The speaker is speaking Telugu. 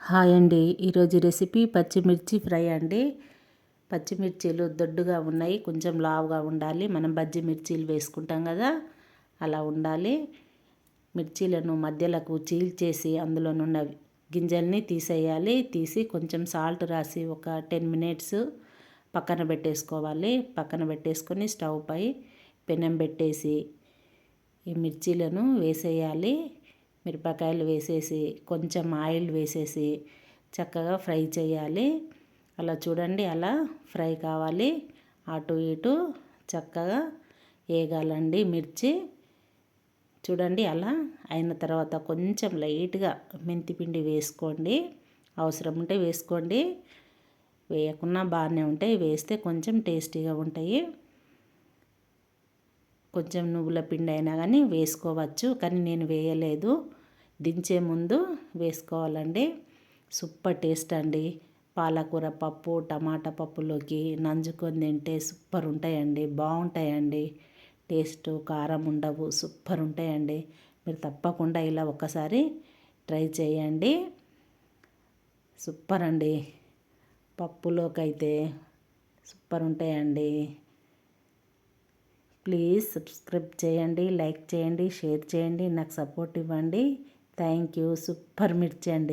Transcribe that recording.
హాయ్ అండి. ఈరోజు రెసిపీ పచ్చిమిర్చి ఫ్రై అండి. పచ్చిమిర్చీలు దొడ్డుగా ఉన్నాయి, కొంచెం లావుగా ఉండాలి. మనం బజ్జి మిర్చీలు వేసుకుంటాం కదా, అలా ఉండాలి. మిర్చీలను మధ్యలకు చీల్చేసి అందులోనున్న గింజల్ని తీసేయాలి. తీసి కొంచెం సాల్ట్ రాసి ఒక 10 మినిట్స్ పక్కన పెట్టేసుకోవాలి. పక్కన పెట్టేసుకొని స్టవ్ పై పెనం పెట్టేసి ఈ మిర్చీలను వేసేయాలి. మిరపకాయలు వేసేసి కొంచెం ఆయిల్ వేసేసి చక్కగా ఫ్రై చేయాలి. అలా చూడండి, అలా ఫ్రై కావాలి. అటు ఇటు చక్కగా వేగాలండి మిర్చి. చూడండి, అలా అయిన తర్వాత కొంచెం లైట్గా మెంతిపిండి వేసుకోండి. అవసరం ఉంటే వేసుకోండి, వేయకున్నా బాగానే ఉంటాయి. వేస్తే కొంచెం టేస్టీగా ఉంటాయి. కొంచెం నువ్వుల పిండి అయినా కానీ వేసుకోవచ్చు, కానీ నేను వేయలేదు. దించే ముందు వేసుకోవాలండి. సూపర్ టేస్ట్ అండి. పాలకూర పప్పు, టమాటా పప్పులోకి నంజుకొని తింటే సూపర్ ఉంటాయండి, బాగుంటాయండి. టేస్ట్ కారం ఉండవు, సూపర్ ఉంటాయండి. మీరు తప్పకుండా ఇలా ఒక్కసారి ట్రై చేయండి. సూపర్ అండి. పప్పులోకి అయితే సూపర్ ఉంటాయండి. ప్లీజ్ సబ్స్క్రైబ్ చేయండి, లైక్ చేయండి, షేర్ చేయండి, నాకు సపోర్ట్ ఇవ్వండి. Thank you. సూపర్ మిర్చి అండి.